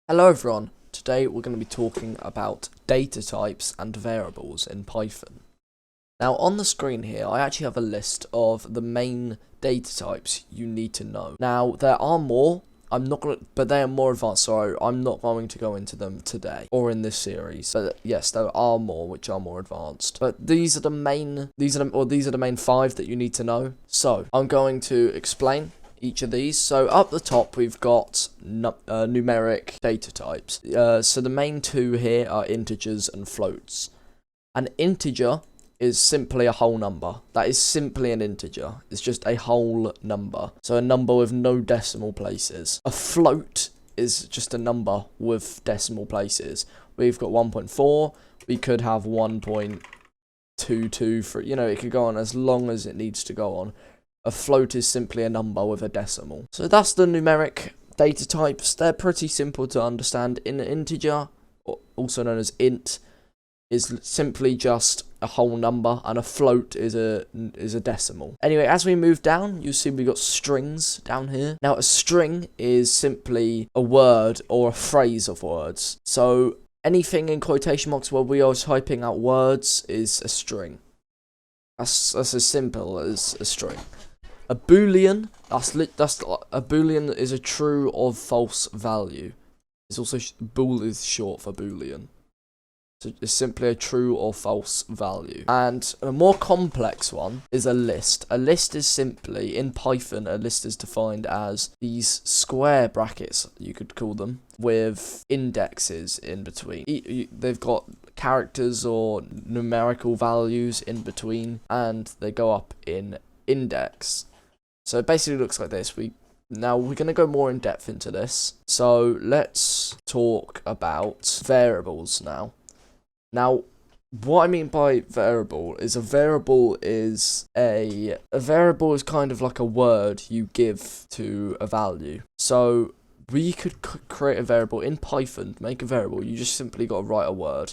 Hello everyone, today we're going to be talking about data types and variables in Python. Now on the screen here I actually have a list of the main data types you need to know. Now there are more, but they are more advanced, so I'm not going to go into them today or in this series. But yes, there are more which are more advanced. But these are the main five that you need to know. So I'm going to explain each of these. So up the top we've got numeric data types. So the main two here are integers and floats. An integer is simply a whole number. That is simply an integer. It's just a whole number. So a number with no decimal places. A float is just a number with decimal places. We've got 1.4. We could have 1.22 for, it could go on as long as it needs to go on. A float is simply a number with a decimal. So that's the numeric data types. They're pretty simple to understand. An integer, also known as int, is simply just a whole number, and a float is a decimal. Anyway, as we move down, you see we got strings down here. Now a string is simply a word or a phrase of words. So anything in quotation marks where we are typing out words is a string. That's as simple as a string. A Boolean, a Boolean is a true or false value. It's also bool is short for Boolean. So it's simply a true or false value. And a more complex one is a list. A list is simply, in Python, a list is defined as these square brackets, you could call them, with indexes in between. They've got characters or numerical values in between, and they go up in index. So it basically looks like this. Now we're going to go more in depth into this. So let's talk about variables now. Now, what I mean by variable is a variable is kind of like a word you give to a value. So we could create a variable in Python, make a variable. You just simply got to write a word.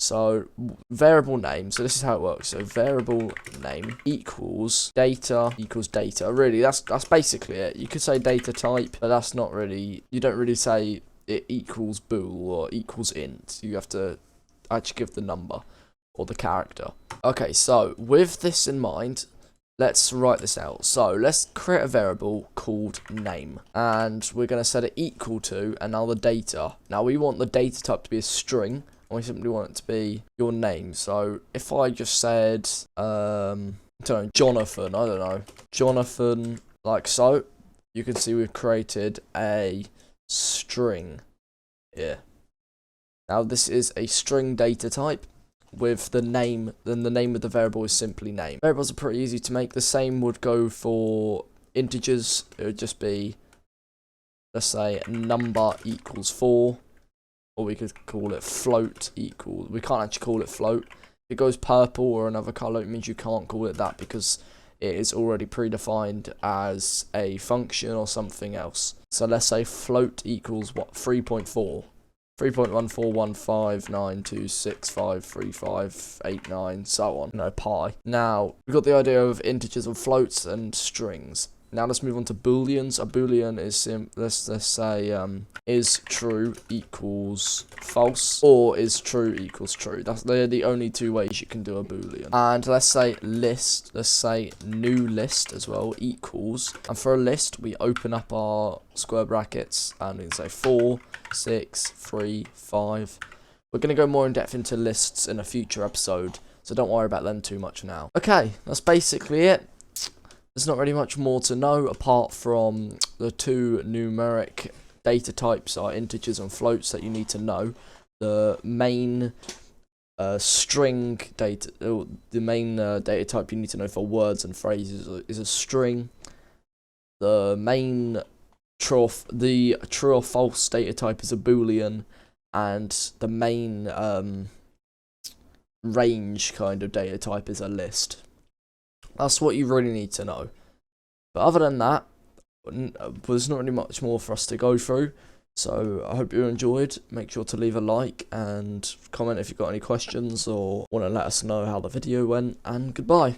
So variable name, so this is how it works. So variable name equals data. Really, that's basically it. You could say data type, but that's not really, you don't really say it equals bool or equals int. You have to actually give the number or the character. Okay, so with this in mind, let's write this out. So let's create a variable called name, and we're going to set it equal to, and now the data. Now we want the data type to be a string. We simply want it to be your name. So if I just said, Jonathan, Jonathan, like so, you can see we've created a string here. Now this is a string data type with the name, then the name of the variable is simply name. Variables are pretty easy to make. The same would go for integers. It would just be, let's say, number equals 4. Or we could call it float equals. We can't actually call it float. If it goes purple or another color, it means you can't call it that because it is already predefined as a function or something else. So let's say float equals what? 3.4. 3.14159265358 so on. Pi. Now we've got the idea of integers and floats and strings. Now let's move on to booleans. A boolean is let's say is true equals false, or is true equals true. They're the only two ways you can do a boolean. And let's say list, let's say new list as well equals, and for a list we open up our square brackets and we can say 4, 6, 3, 5. We're going to go more in depth into lists in a future episode, so don't worry about them too much now. Okay, that's basically it. There's not really much more to know apart from the two numeric data types are integers and floats that you need to know. The main string data, the main data type you need to know for words and phrases is a string. The main true or false data type is a boolean, and the main range kind of data type is a list. That's what you really need to know. But other than that, there's not really much more for us to go through. So I hope you enjoyed. Make sure to leave a like and comment if you've got any questions or want to let us know how the video went. And goodbye.